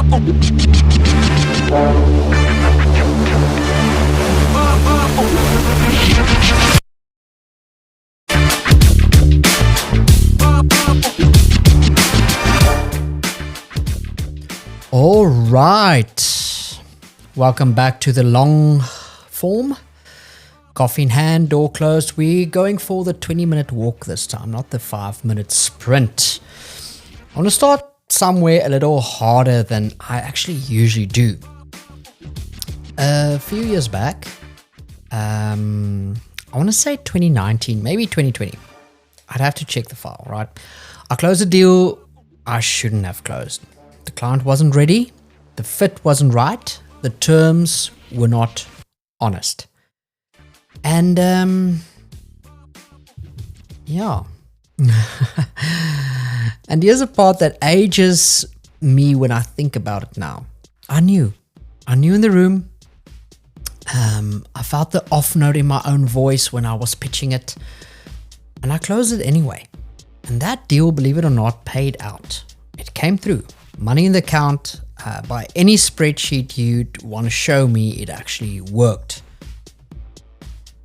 All right, welcome back to the long form. Coffee in hand, door closed. We're going for the 20-minute walk this time, not the 5-minute sprint. I want to start somewhere a little harder than I actually usually do. A few years back, I want to say 2019, maybe 2020. I'd have to check the file, right? I closed a deal I shouldn't have closed. The client wasn't ready, the fit wasn't right, the terms were not honest. And yeah. And here's a part that ages me when I think about it now. I knew in the room. I felt the off note in my own voice when I was pitching it, and I closed it anyway. And that deal, believe it or not, paid out. It came through. Money in the account. By any spreadsheet you'd want to show me, it actually worked.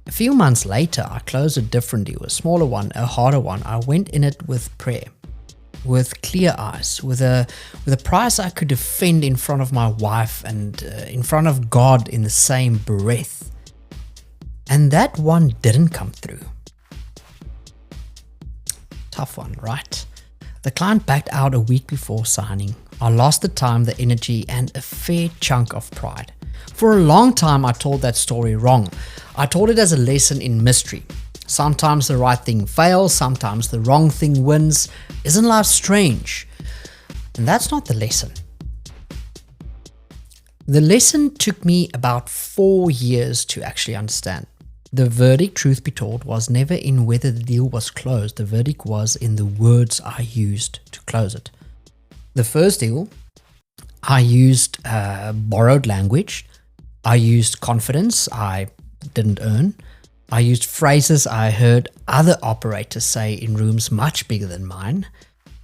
A few months later, I closed a different deal, a smaller one, a harder one. I went in it with prayer, with clear eyes, with a price I could defend in front of my wife and in front of God in the same breath. And that one didn't come through. Tough one, right? The client backed out a week before signing. I lost the time, the energy, and a fair chunk of pride. For a long time, I told that story wrong. I told it as a lesson in mystery. Sometimes the right thing fails, sometimes the wrong thing wins. Isn't life strange? And that's not the lesson. The lesson took me about 4 years to actually understand. The verdict, truth be told, was never in whether the deal was closed. The verdict was in the words I used to close it. The first deal, I used borrowed language. I used confidence I didn't earn. I used phrases I heard other operators say in rooms much bigger than mine.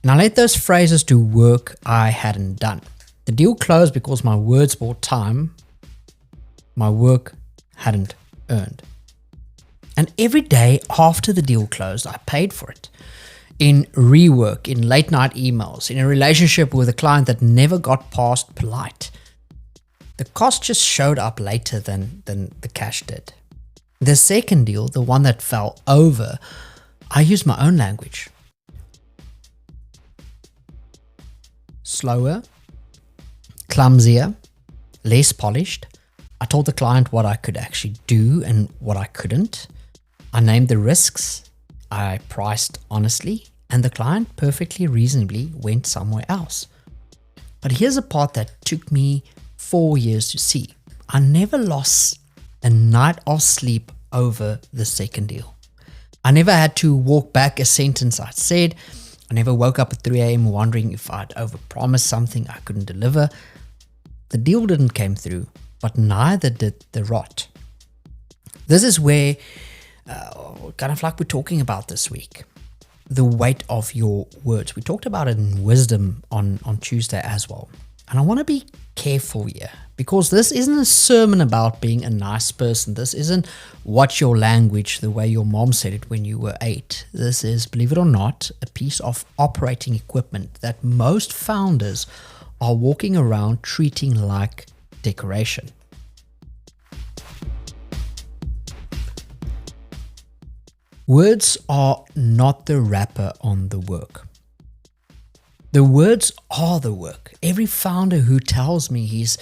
And I let those phrases do work I hadn't done. The deal closed because my words bought time my work hadn't earned. And every day after the deal closed, I paid for it. In rework, in late night emails, in a relationship with a client that never got past polite. The cost just showed up later than the cash did. The second deal, the one that fell over, I used my own language. Slower, clumsier, less polished. I told the client what I could actually do and what I couldn't. I named the risks, I priced honestly, and the client perfectly reasonably went somewhere else. But here's a part that took me 4 years to see. I never lost a night of sleep over the second deal. I never had to walk back a sentence I'd said. I never woke up at 3 a.m. wondering if I'd overpromised something I couldn't deliver. The deal didn't come through, but neither did the rot. This is where kind of like we're talking about this week, the weight of your words. We talked about it in Wisdom on Tuesday as well. And I want to be careful here because this isn't a sermon about being a nice person. This isn't watch your language the way your mom said it when you were 8. This is, believe it or not, a piece of operating equipment that most founders are walking around treating like decoration. Words are not the wrapper on the work. The words are the work. Every founder who tells me he's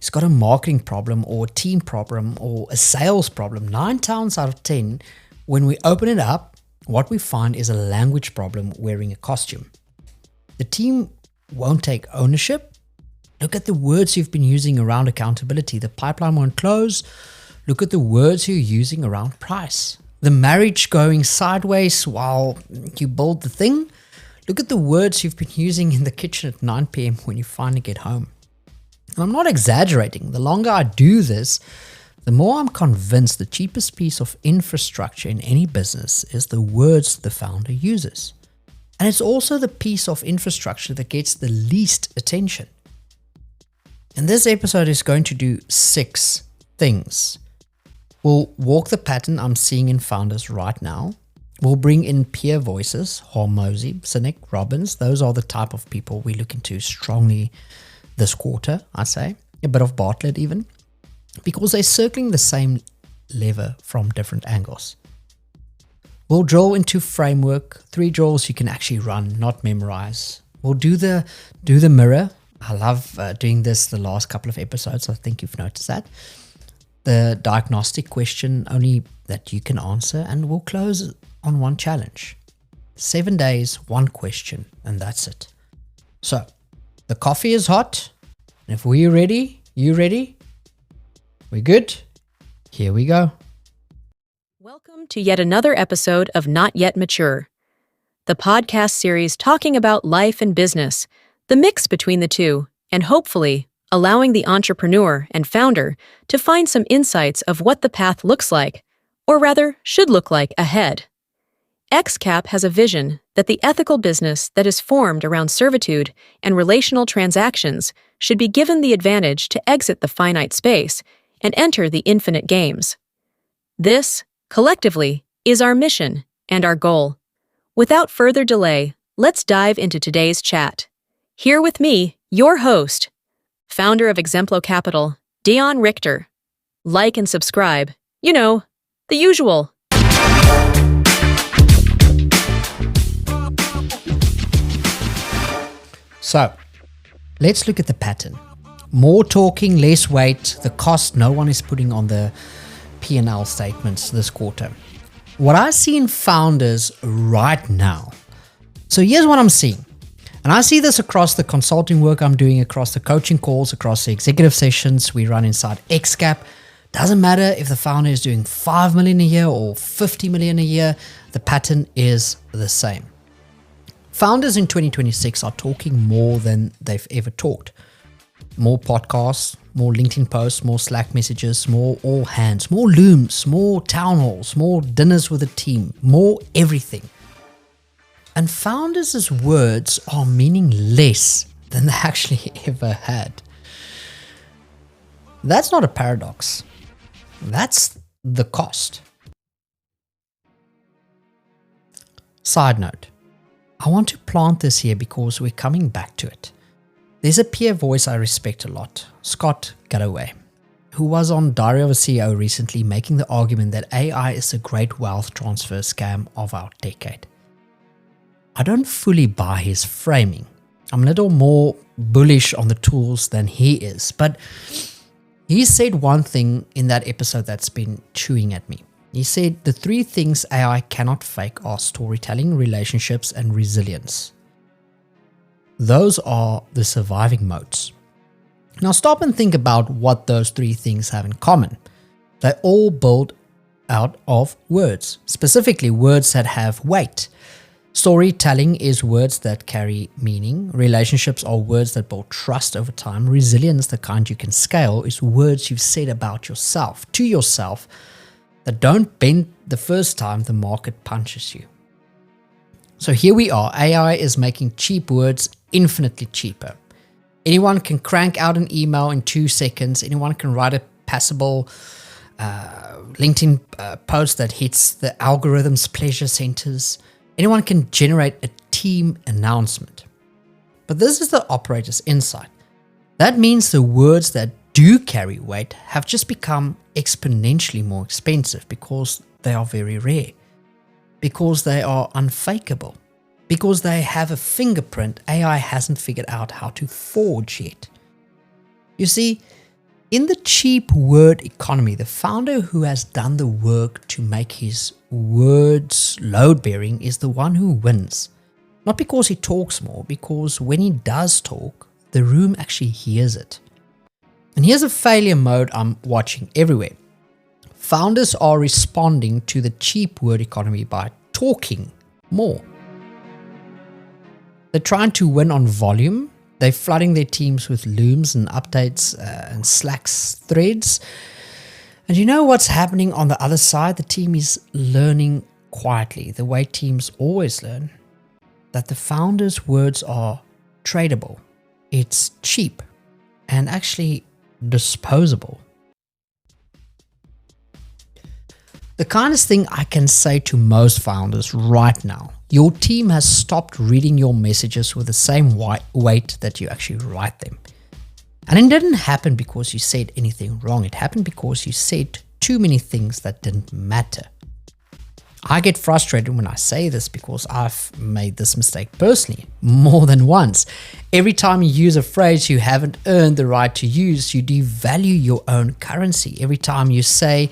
got a marketing problem or a team problem or a sales problem, 9 times out of 10, when we open it up, what we find is a language problem wearing a costume. The team won't take ownership. Look at the words you've been using around accountability. The pipeline won't close. Look at the words you're using around price. The marriage going sideways while you build the thing. Look at the words you've been using in the kitchen at 9 p.m. when you finally get home. And I'm not exaggerating. The longer I do this, the more I'm convinced the cheapest piece of infrastructure in any business is the words the founder uses. And it's also the piece of infrastructure that gets the least attention. And this episode is going to do 6 things. We'll walk the pattern I'm seeing in founders right now. We'll bring in peer voices, Hormozi, Sinek, Robbins. Those are the type of people we look into strongly this quarter, I say. A bit of Bartlett even. Because they're circling the same lever from different angles. We'll drill into framework, 3 drills you can actually run, not memorize. We'll do the mirror. I love doing this the last couple of episodes. I think you've noticed that. The diagnostic question only that you can answer, and we'll close on one challenge. 7 days, 1 question, and that's it. So, the coffee is hot. And if we're ready, you ready? We good? Here we go. Welcome to yet another episode of Not Yet Mature, the podcast series talking about life and business, the mix between the two, and hopefully allowing the entrepreneur and founder to find some insights of what the path looks like, or rather should look like ahead. XCAP has a vision that the ethical business that is formed around servitude and relational transactions should be given the advantage to exit the finite space and enter the infinite games. This, collectively, is our mission and our goal. Without further delay, let's dive into today's chat. Here with me, your host, founder of Exemplo Capital, Dion Richter. Like and subscribe. You know, the usual. So, let's look at the pattern. More talking, less weight, the cost no one is putting on the P&L statements this quarter. What I see in founders right now. So here's what I'm seeing. And I see this across the consulting work I'm doing, across the coaching calls, across the executive sessions we run inside XCAP. Doesn't matter if the founder is doing 5 million a year or 50 million a year, the pattern is the same. Founders in 2026 are talking more than they've ever talked. More podcasts, more LinkedIn posts, more Slack messages, more all hands, more looms, more town halls, more dinners with the team, more everything. And founders' words are meaning less than they actually ever had. That's not a paradox. That's the cost. Side note, I want to plant this here because we're coming back to it. There's a peer voice I respect a lot, Scott Galloway, who was on Diary of a CEO recently making the argument that AI is the great wealth transfer scam of our decade. I don't fully buy his framing. I'm a little more bullish on the tools than he is, but he said one thing in that episode that's been chewing at me. He said the 3 things AI cannot fake are storytelling, relationships, and resilience. Those are the surviving modes. Now stop and think about what those 3 things have in common. They all build out of words, specifically words that have weight. Storytelling is words that carry meaning. Relationships are words that build trust over time. Resilience, the kind you can scale, is words you've said about yourself, to yourself, that don't bend the first time the market punches you. So here we are. AI is making cheap words infinitely cheaper. Anyone can crank out an email in 2 seconds. Anyone can write a passable LinkedIn post that hits the algorithm's pleasure centers. Anyone can generate a team announcement. But this is the operator's insight. That means the words that do carry weight have just become exponentially more expensive because they are very rare, because they are unfakeable, because they have a fingerprint AI hasn't figured out how to forge yet. You see, in the cheap word economy, the founder who has done the work to make his words load-bearing is the one who wins. Not because he talks more, because when he does talk, the room actually hears it. And here's a failure mode I'm watching everywhere. Founders are responding to the cheap word economy by talking more. They're trying to win on volume. They're flooding their teams with looms and updates and Slack's threads. And you know what's happening on the other side? The team is learning quietly, the way teams always learn, that the founder's words are tradable. It's cheap. and actually disposable. The kindest thing I can say to most founders right now, your team has stopped reading your messages with the same weight that you actually write them. And it didn't happen because you said anything wrong. It happened because you said too many things that didn't matter. I get frustrated when I say this because I've made this mistake personally more than once. Every time you use a phrase you haven't earned the right to use, you devalue your own currency. Every time you say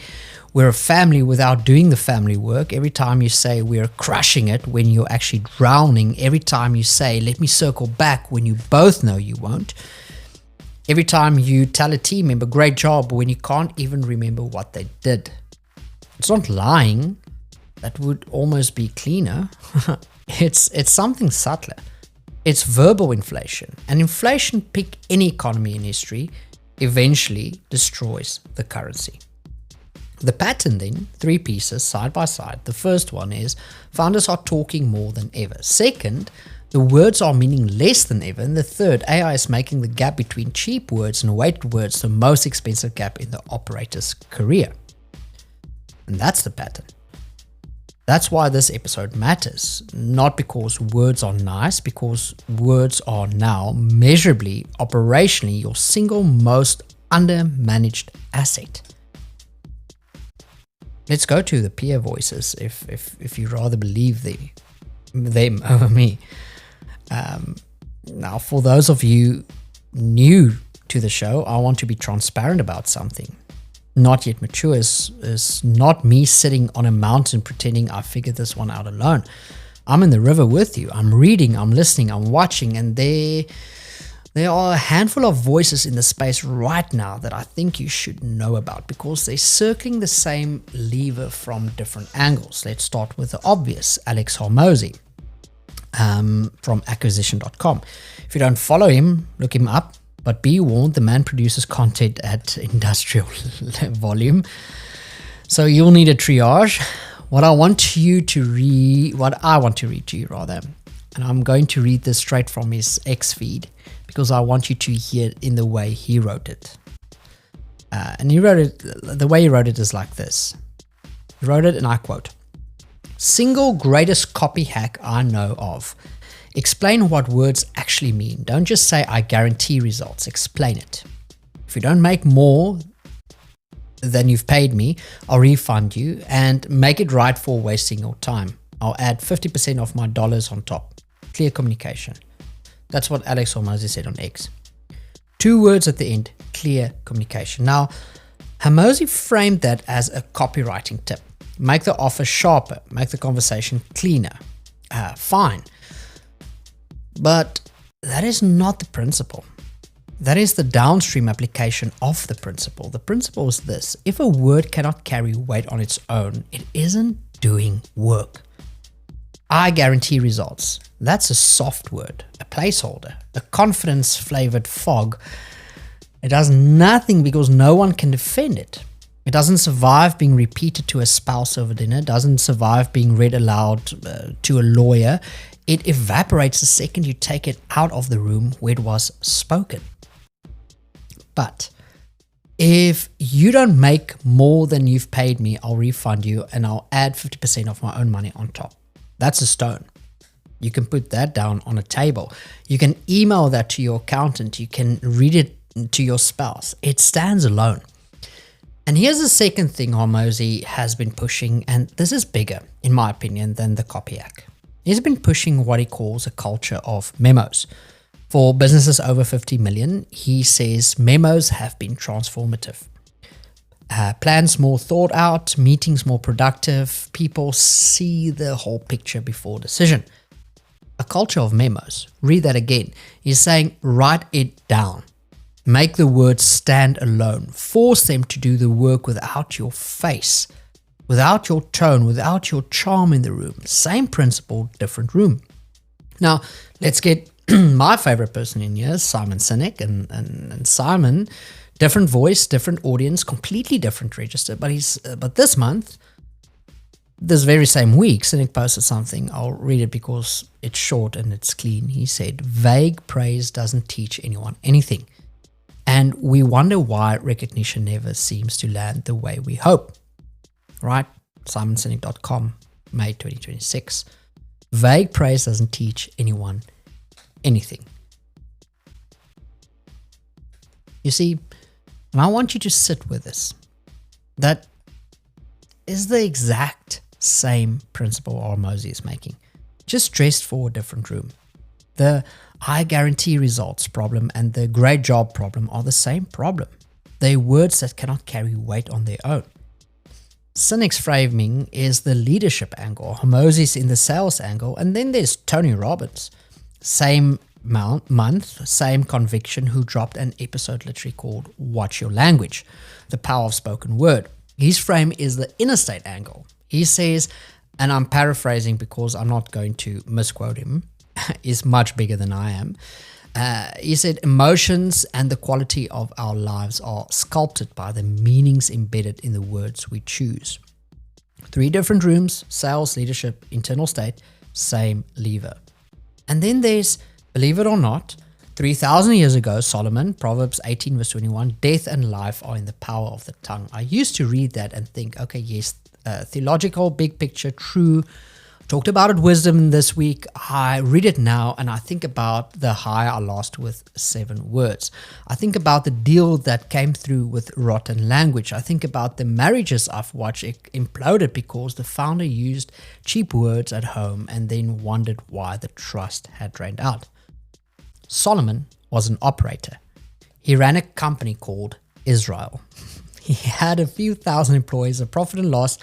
we're a family without doing the family work, every time you say we're crushing it when you're actually drowning, every time you say let me circle back when you both know you won't, every time you tell a team member great job when you can't even remember what they did. It's not lying. That would almost be cleaner. It's something subtler. It's verbal inflation. And inflation, pick any economy in history, eventually destroys the currency. The pattern then, 3 pieces side by side. The first one is founders are talking more than ever. Second, the words are meaning less than ever. And the third, AI is making the gap between cheap words and weighted words the most expensive gap in the operator's career. And that's the pattern. That's why this episode matters. Not because words are nice, because words are now measurably, operationally, your single most undermanaged asset. Let's go to the peer voices, if you rather believe them over me. Now, for those of you new to the show, I want to be transparent about something. Not Yet Mature is not me sitting on a mountain pretending I figured this one out alone. I'm in the river with you. I'm reading, I'm listening, I'm watching, and there are a handful of voices in the space right now that I think you should know about because they're circling the same lever from different angles. Let's start with the obvious, Alex Hormozi from acquisition.com. If you don't follow him, look him up. But be warned, the man produces content at industrial volume. So you'll need a triage. What I want to read to you rather, and I'm going to read this straight from his X feed because I want you to hear it in the way he wrote it. And he wrote it, the way he wrote it is like this. He wrote it, and I quote, "Single greatest copy hack I know of. Explain what words actually mean. Don't just say, I guarantee results. Explain it. If you don't make more than you've paid me, I'll refund you and make it right for wasting your time. I'll add 50% of my dollars on top. Clear communication." That's what Alex Hormozi said on X. 2 words at the end, clear communication. Now, Hormozi framed that as a copywriting tip. Make the offer sharper, make the conversation cleaner. Fine. But that is not the principle. That is the downstream application of the principle. The principle is this: if a word cannot carry weight on its own, it isn't doing work. I guarantee results. That's a soft word, a placeholder, a confidence-flavored fog. It does nothing because no one can defend it. It doesn't survive being repeated to a spouse over dinner, doesn't survive being read aloud to a lawyer. It evaporates the second you take it out of the room where it was spoken. But if you don't make more than you've paid me, I'll refund you and I'll add 50% of my own money on top. That's a stone. You can put that down on a table. You can email that to your accountant. You can read it to your spouse. It stands alone. And here's the second thing Hormozi has been pushing, and this is bigger, in my opinion, than the copy hack. He's been pushing what he calls a culture of memos. For businesses over 50 million, he says memos have been transformative. Plans more thought out, meetings more productive, people see the whole picture before decision. A culture of memos. Read that again. He's saying write it down. Make the words stand alone. Force them to do the work without your face, without your tone, without your charm in the room. Same principle, different room. Now, let's get my favorite person in here, Simon Sinek. And Simon, different voice, different audience, completely different register. But this month, this very same week, Sinek posted something. I'll read it because it's short and it's clean. He said, vague praise doesn't teach anyone anything. And we wonder why recognition never seems to land the way we hope. Right? SimonSinek.com, May 2026. Vague praise doesn't teach anyone anything. You see, and I want you to sit with this. That is the exact same principle Hormozi is making, just dressed for a different room. The I guarantee results problem and the great job problem are the same problem. They're words that cannot carry weight on their own. Sinek's framing is the leadership angle, Hormozi's in the sales angle, and then there's Tony Robbins. Same month, same conviction, who dropped an episode literally called Watch Your Language, the power of spoken word. His frame is the interstate angle. He says, and I'm paraphrasing because I'm not going to misquote him, is much bigger than I am. He said, emotions and the quality of our lives are sculpted by the meanings embedded in the words we choose. 3 different rooms, sales, leadership, internal state, same lever. And then there's, believe it or not, 3,000 years ago, Solomon, Proverbs 18 verse 21, death and life are in the power of the tongue. I used to read that and think, okay, yes, theological, big picture, true. Talked about it, wisdom, this week. I read it now and I think about the high I lost with 7 words. I think about the deal that came through with rotten language. I think about the marriages I've watched imploded because the founder used cheap words at home and then wondered why the trust had drained out. Solomon was an operator. He ran a company called Israel. He had a few thousand employees, a profit and loss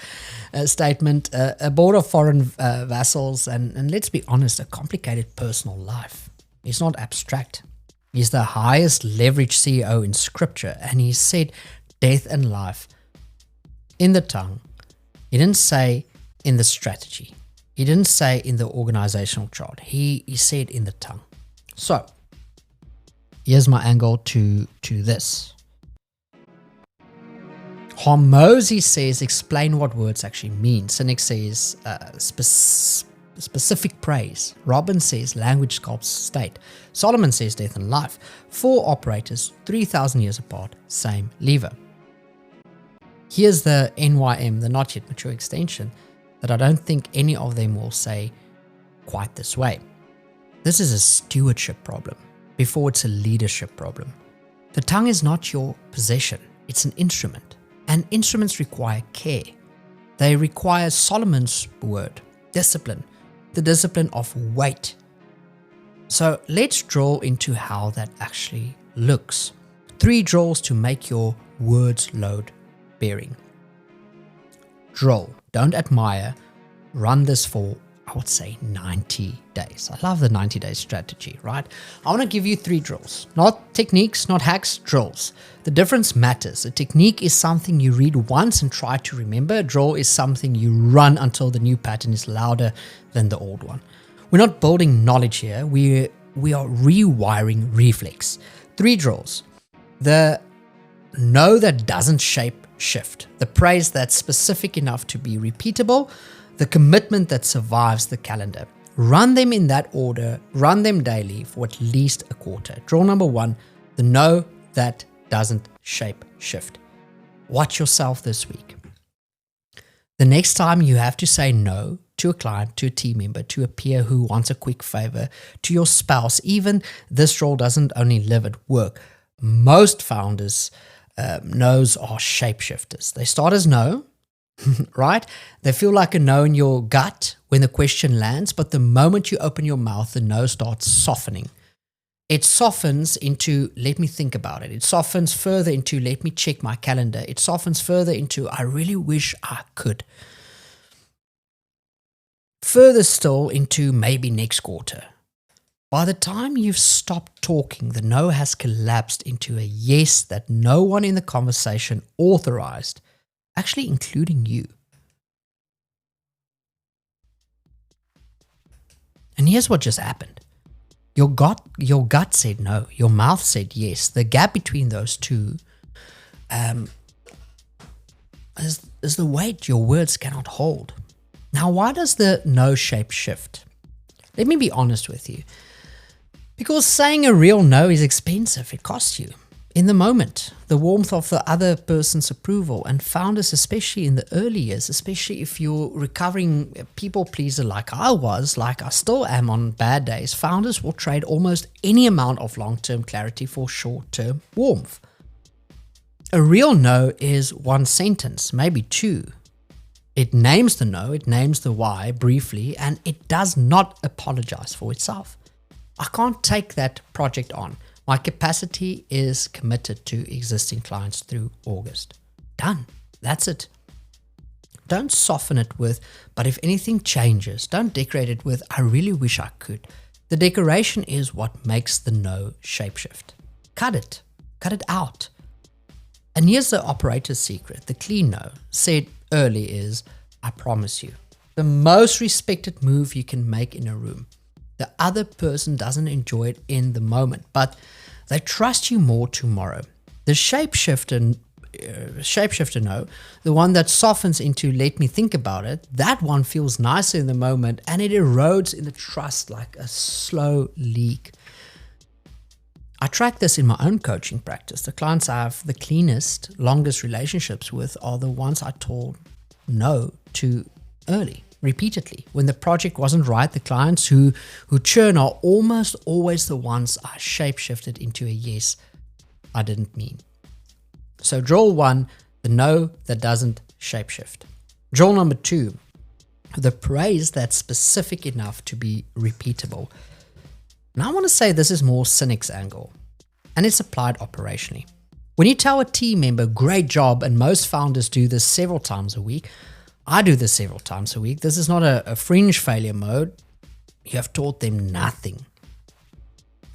statement, a board of foreign vassals, and let's be honest, a complicated personal life. He's not abstract. He's the highest leverage CEO in scripture, and he said death and life in the tongue. He didn't say in the strategy. He didn't say in the organizational chart. He said in the tongue. So, here's my angle to this. Hormozi says, explain what words actually mean. Sinek says, specific praise. Robbins says, language sculpts state. Solomon says, death and life. 4 operators, 3,000 years apart, same lever. Here's the NYM, the not yet mature extension, that I don't think any of them will say quite this way. This is a stewardship problem before it's a leadership problem. The tongue is not your possession, it's an instrument. And instruments require care. They require Solomon's word, discipline, the discipline of weight. So let's draw into how that actually looks. 3 drills to make your words load bearing. Drill, don't admire, run this for, I would say, 90 days. I love the 90-day strategy, right? I want to give you 3 drills. Not techniques, not hacks, drills. The difference matters. A technique is something you read once and try to remember. A drill is something you run until the new pattern is louder than the old one. We're not building knowledge here. We are rewiring reflex. 3 drills. The no that doesn't shape shift. The praise that's specific enough to be repeatable. The commitment that survives the calendar. Run them in that order, run them daily for at least a quarter. Drill number 1, the no that doesn't shape shift. Watch yourself this week. The next time you have to say no to a client, to a team member, to a peer who wants a quick favor, to your spouse, even this role doesn't only live at work. Most founders' no's are shapeshifters. They start as no, right? They feel like a no in your gut when the question lands, but the moment you open your mouth, the no starts softening. It softens into, let me think about it. It softens further into, let me check my calendar. It softens further into, I really wish I could. Further still into maybe next quarter. By the time you've stopped talking, the no has collapsed into a yes that no one in the conversation authorized, actually including you. And here's what just happened. Your gut said no. Your mouth said yes. The gap between those two is the weight your words cannot hold. Now, why does the no shape shift? Let me be honest with you. Because saying a real no is expensive. It costs you. in the moment, the warmth of the other person's approval. And founders, especially in the early years, especially if you're recovering people pleaser like I still am on bad days, founders will trade almost any amount of long-term clarity for short-term warmth. A real no is one sentence, maybe two. It names the no, it names the why briefly, and it does not apologize for itself. I can't take that project on. My capacity is committed to existing clients through August. Done. That's it. Don't soften it with, but if anything changes, don't decorate it with, I really wish I could. The decoration is what makes the no shapeshift. Cut it. Cut it out. And here's the operator's secret. The clean no, said early, is, I promise you, the most respected move you can make in a room. The other person doesn't enjoy it in the moment, but they trust you more tomorrow. The shapeshifter no, the one that softens into let me think about it, that one feels nicer in the moment and it erodes in the trust like a slow leak. I track this in my own coaching practice. The clients I have the cleanest, longest relationships with are the ones I told no to early. Repeatedly. When the project wasn't right, the clients who churn are almost always the ones I shapeshifted into a yes I didn't mean. So drill 1, the no that doesn't shapeshift. Drill number 2, the praise that's specific enough to be repeatable. Now I want to say this is more cynic's angle, and it's applied operationally. When you tell a team member, great job, and most founders do this several times a week, I do this several times a week. This is not a fringe failure mode. You have taught them nothing.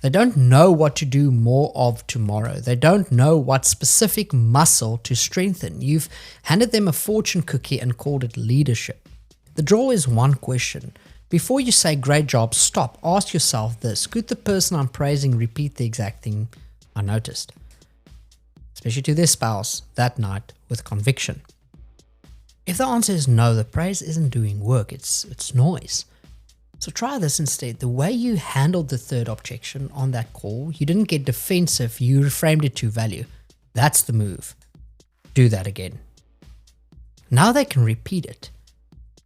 They don't know what to do more of tomorrow. They don't know what specific muscle to strengthen. You've handed them a fortune cookie and called it leadership. The draw is one question. Before you say great job, stop. Ask yourself this. Could the person I'm praising repeat the exact thing I noticed? Especially to their spouse that night with conviction. If the answer is no, the praise isn't doing work, it's noise. So try this instead. The way you handled the third objection on that call, you didn't get defensive, you reframed it to value. That's the move. Do that again. Now they can repeat it.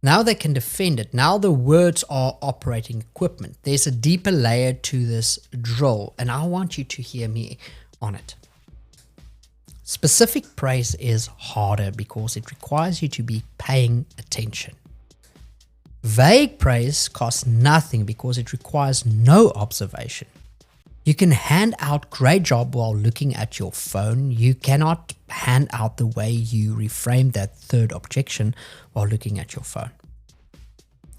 Now they can defend it. Now the words are operating equipment. There's a deeper layer to this drill, and I want you to hear me on it. Specific praise is harder because it requires you to be paying attention. Vague praise costs nothing because it requires no observation. You can hand out great job while looking at your phone. You cannot hand out the way you reframe that third objection while looking at your phone.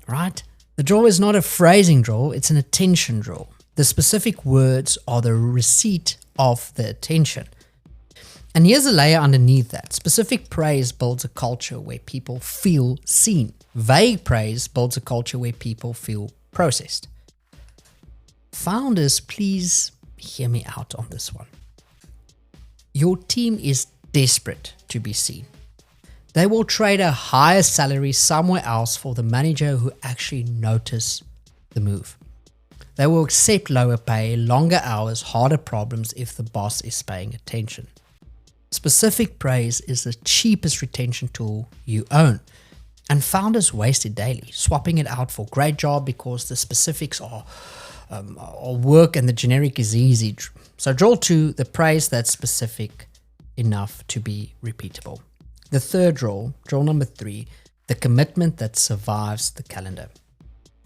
Right? The draw is not a phrasing draw, it's an attention draw. The specific words are the receipt of the attention. And here's a layer underneath that. Specific praise builds a culture where people feel seen. Vague praise builds a culture where people feel processed. Founders, please hear me out on this one. Your team is desperate to be seen. They will trade a higher salary somewhere else for the manager who actually noticed the move. They will accept lower pay, longer hours, harder problems if the boss is paying attention. Specific praise is the cheapest retention tool you own. And founders waste it daily, swapping it out for great job because the specifics are work and the generic is easy. So drill 2, the praise that's specific enough to be repeatable. The third drill number 3, the commitment that survives the calendar.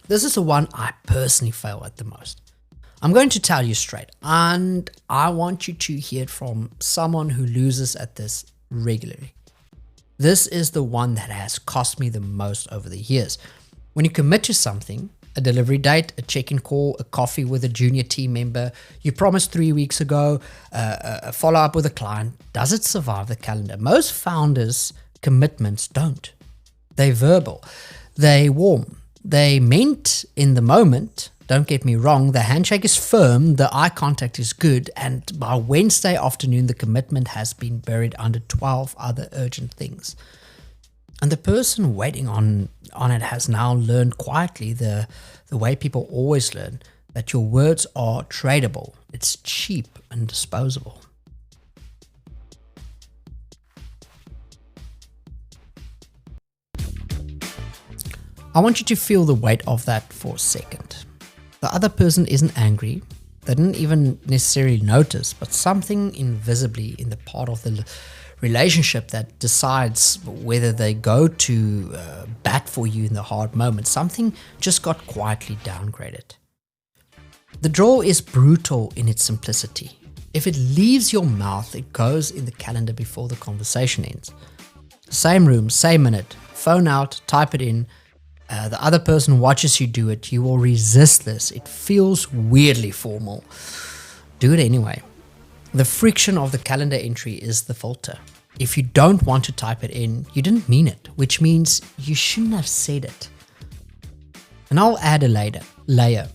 This is the one I personally fail at the most. I'm going to tell you straight, and I want you to hear it from someone who loses at this regularly. This is the one that has cost me the most over the years. When you commit to something, a delivery date, a check-in call, a coffee with a junior team member, you promised 3 weeks ago, a follow-up with a client, does it survive the calendar? Most founders' commitments don't. They're verbal, they warm, they meant in the moment. Don't get me wrong, the handshake is firm, the eye contact is good, and by Wednesday afternoon, the commitment has been buried under 12 other urgent things. And the person waiting on it has now learned quietly the way people always learn, that your words are tradable. It's cheap and disposable. I want you to feel the weight of that for a second. The other person isn't angry. They didn't even necessarily notice, but something invisibly in the part of the relationship that decides whether they go to bat for you in the hard moments, something just got quietly downgraded. The draw is brutal in its simplicity. If it leaves your mouth, it goes in the calendar before the conversation ends. Same room, same minute, phone out, type it in. The other person watches you do it. You will resist this. It feels weirdly formal. Do it anyway. The friction of the calendar entry is the filter. If you don't want to type it in, you didn't mean it, which means you shouldn't have said it. And I'll add a layer.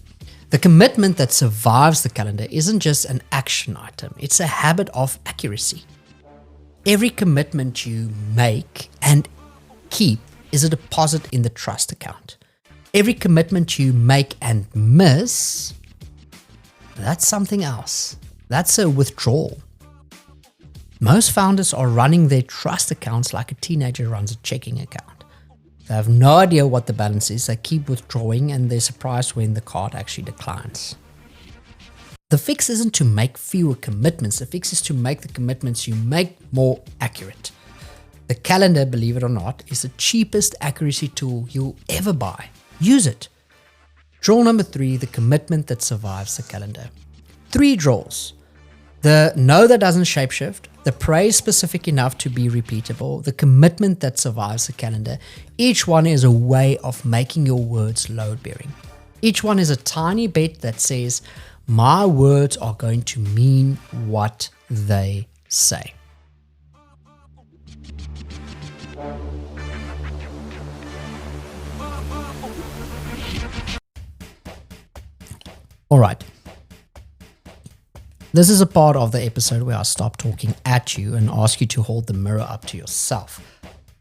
The commitment that survives the calendar isn't just an action item. It's a habit of accuracy. Every commitment you make and keep is a deposit in the trust account. Every commitment you make and miss, that's something else. That's a withdrawal. Most founders are running their trust accounts like a teenager runs a checking account. They have no idea what the balance is. They keep withdrawing and they're surprised when the card actually declines. The fix isn't to make fewer commitments. The fix is to make the commitments you make more accurate. The calendar, believe it or not, is the cheapest accuracy tool you'll ever buy. Use it. Draw number 3, the commitment that survives the calendar. 3 draws. The no that doesn't shapeshift, the praise specific enough to be repeatable, the commitment that survives the calendar. Each one is a way of making your words load-bearing. Each one is a tiny bet that says, my words are going to mean what they say. All right. This is a part of the episode where I stop talking at you and ask you to hold the mirror up to yourself.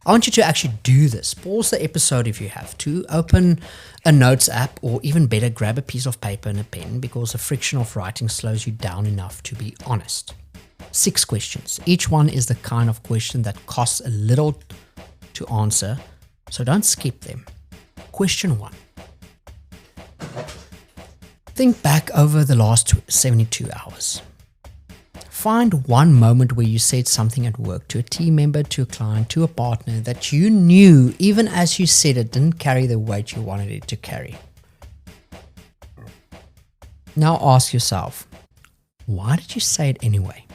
I want you to actually do this. Pause the episode if you have to. Open a notes app, or even better, grab a piece of paper and a pen, because the friction of writing slows you down enough to be honest. 6 questions. Each one is the kind of question that costs a little to answer, so don't skip them. Question 1. Think back over the last 72 hours. Find one moment where you said something at work, to a team member, to a client, to a partner, that you knew, even as you said it, didn't carry the weight you wanted it to carry. Now ask yourself, why did you say it anyway?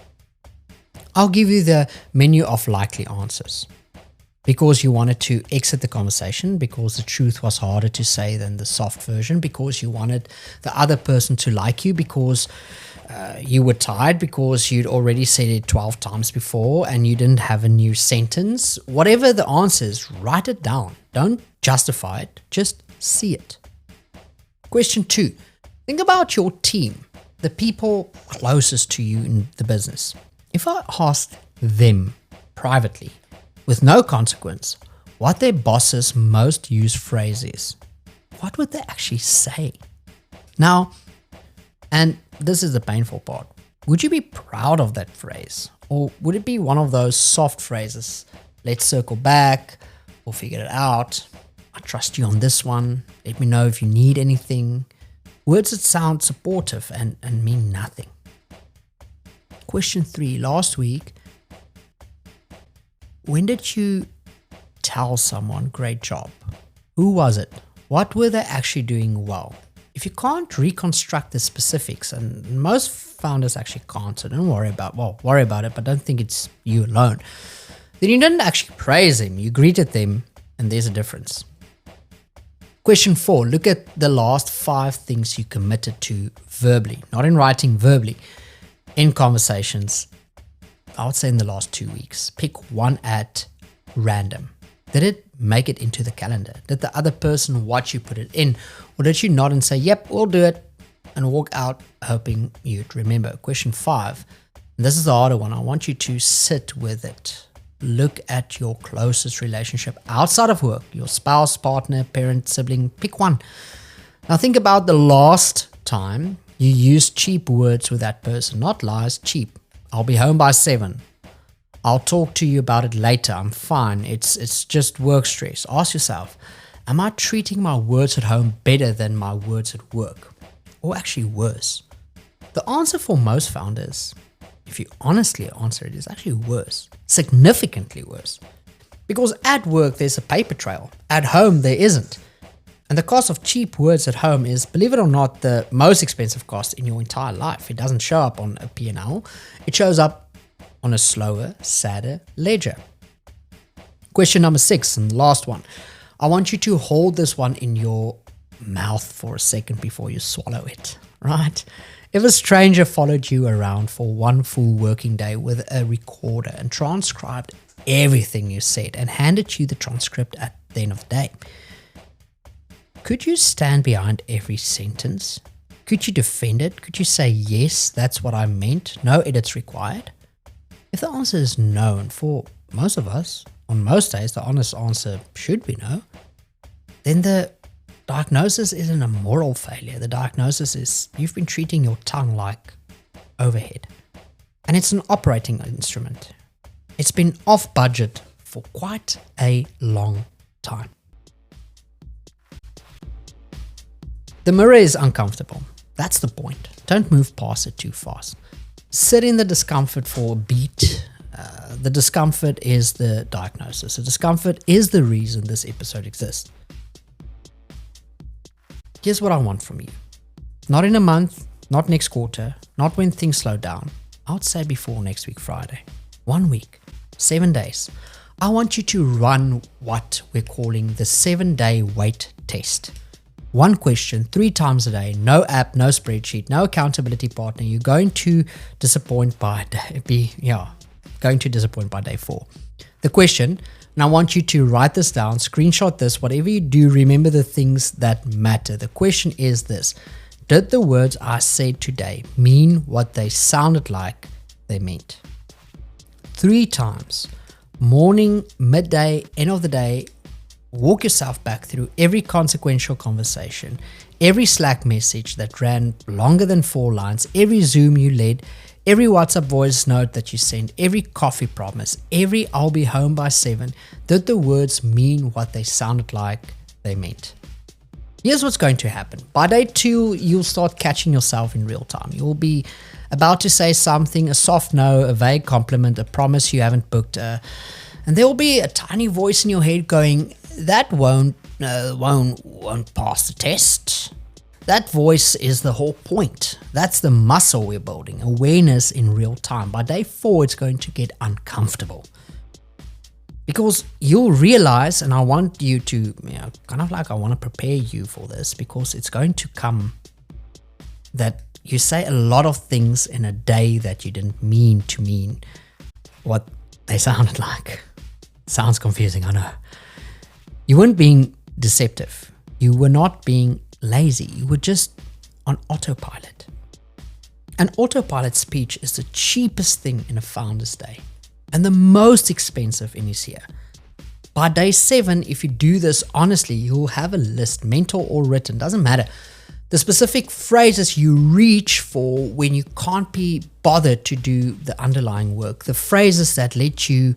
I'll give you the menu of likely answers. Because you wanted to exit the conversation, because the truth was harder to say than the soft version, because you wanted the other person to like you, because you were tired, because you'd already said it 12 times before and you didn't have a new sentence. Whatever the answer is, write it down. Don't justify it, just see it. Question 2. Think about your team, the people closest to you in the business. If I asked them privately, with no consequence, what their boss's most used phrase is, what would they actually say? Now, and this is the painful part, would you be proud of that phrase? Or would it be one of those soft phrases, let's circle back, we'll figure it out, I trust you on this one, let me know if you need anything. Words that sound supportive and mean nothing. Question 3, last week, when did you tell someone, great job? Who was it? What were they actually doing well? If you can't reconstruct the specifics, and most founders actually can't, so don't worry about it, but don't think it's you alone, then you didn't actually praise them, you greeted them, and there's a difference. Question 4, look at the last 5 things you committed to verbally, not in writing, verbally, in conversations. I would say in the last 2 weeks. Pick one at random. Did it make it into the calendar? Did the other person watch you put it in? Or did you nod and say, yep, we'll do it, and walk out hoping you'd remember? Question 5, and this is the harder one. I want you to sit with it. Look at your closest relationship outside of work, your spouse, partner, parent, sibling, pick one. Now think about the last time you used cheap words with that person, not lies, cheap. I'll be home by 7. I'll talk to you about it later. I'm fine. It's just work stress. Ask yourself, Am I treating my words at home better than my words at work? Or actually worse? The answer for most founders, if you honestly answer it, is actually worse. Significantly worse. Because at work, there's a paper trail. At home, there isn't. And the cost of cheap words at home is, believe it or not, the most expensive cost in your entire life. It doesn't show up on a P&L. It shows up on a slower, sadder ledger. Question number 6, and the last one. I want you to hold this one in your mouth for a second before you swallow it, right? If a stranger followed you around for one full working day with a recorder and transcribed everything you said and handed you the transcript at the end of the day, could you stand behind every sentence? Could you defend it? Could you say, yes, that's what I meant? No edits required? If the answer is no, and for most of us, on most days, the honest answer should be no, then the diagnosis isn't a moral failure. The diagnosis is you've been treating your tongue like overhead. And it's an operating instrument. It's been off budget for quite a long time. The mirror is uncomfortable. That's the point. Don't move past it too fast. Sit in the discomfort for a beat. The discomfort is the diagnosis. The discomfort is the reason this episode exists. Here's what I want from you. Not in a month, not next quarter, not when things slow down. I would say before next week Friday. 1 week, 7 days. I want you to run what we're calling the 7-day weight test. 1 question, 3 times a day, no app, no spreadsheet, no accountability partner. You're going to disappoint by day 4. The question, and I want you to write this down, screenshot this, whatever you do, remember the things that matter. The question is this: did the words I said today mean what they sounded like they meant? 3 times, morning, midday, end of the day. Walk yourself back through every consequential conversation, every Slack message that ran longer than 4 lines, every Zoom you led, every WhatsApp voice note that you sent, every coffee promise, every I'll be home by 7. Did the words mean what they sounded like they meant? Here's what's going to happen. By day 2, you'll start catching yourself in real time. You'll be about to say something, a soft no, a vague compliment, a promise you haven't booked, and there will be a tiny voice in your head going, that won't pass the test. That voice is the whole point. That's the muscle we're building, awareness in real time. By day 4, it's going to get uncomfortable. Because you'll realize, and I want you to, I want to prepare you for this, because it's going to come that you say a lot of things in a day that you didn't mean to mean what they sounded like. Sounds confusing, I know. You weren't being deceptive. You were not being lazy. You were just on autopilot. An autopilot speech is the cheapest thing in a founder's day and the most expensive in his year. By day 7, if you do this honestly, you'll have a list, mental or written, doesn't matter. The specific phrases you reach for when you can't be bothered to do the underlying work, the phrases that let you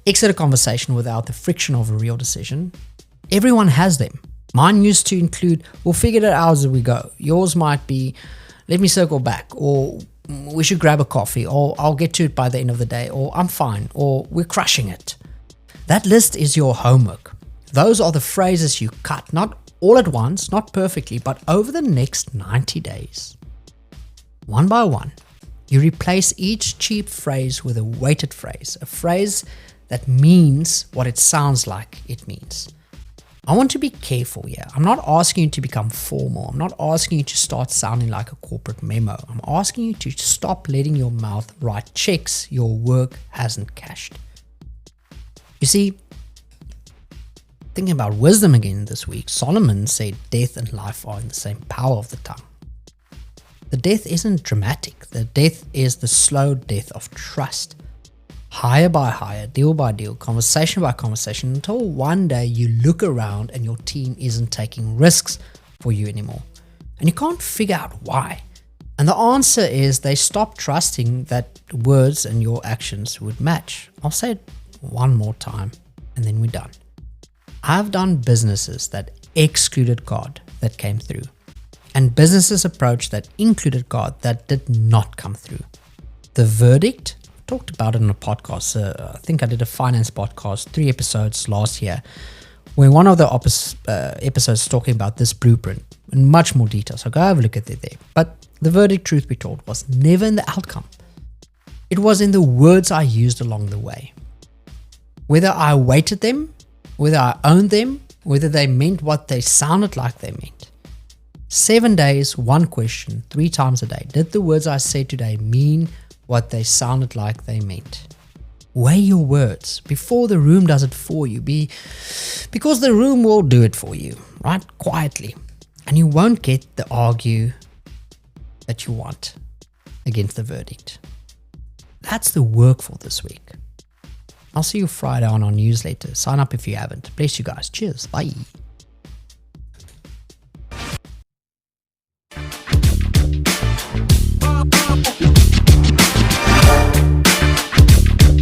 exit a conversation without the friction of a real decision. Everyone has them. Mine used to include, we'll figure it out as we go. Yours might be, let me circle back, or we should grab a coffee, or I'll get to it by the end of the day, or I'm fine, or we're crushing it. That list is your homework. Those are the phrases you cut, not all at once, not perfectly, but over the next 90 days. One by one, you replace each cheap phrase with a weighted phrase, a phrase that means what it sounds like it means. I want to be careful here. I'm not asking you to become formal. I'm not asking you to start sounding like a corporate memo. I'm asking you to stop letting your mouth write checks your work hasn't cashed. You see, thinking about wisdom again this week, Solomon said death and life are in the same power of the tongue. The death isn't dramatic. The death is the slow death of trust. Hire by hire, deal by deal, conversation by conversation, until one day you look around and your team isn't taking risks for you anymore. And you can't figure out why. And the answer is they stop trusting that words and your actions would match. I'll say it one more time and then we're done. I've done businesses that excluded God that came through, and businesses approach that included God that did not come through. The verdict, I talked about it in a podcast. I think I did a finance podcast, 3 episodes last year, where one of the episodes talking about this blueprint in much more detail. So go have a look at it there. But the verdict, truth be told, was never in the outcome. It was in the words I used along the way. Whether I weighted them, whether I owned them, whether they meant what they sounded like they meant. 7 days, 1 question, 3 times a day. Did the words I said today mean what they sounded like they meant? Weigh your words before the room does it for you. Because the room will do it for you, right? Quietly. And you won't get the argue that you want against the verdict. That's the work for this week. I'll see you Friday on our newsletter. Sign up if you haven't. Bless you guys. Cheers. Bye.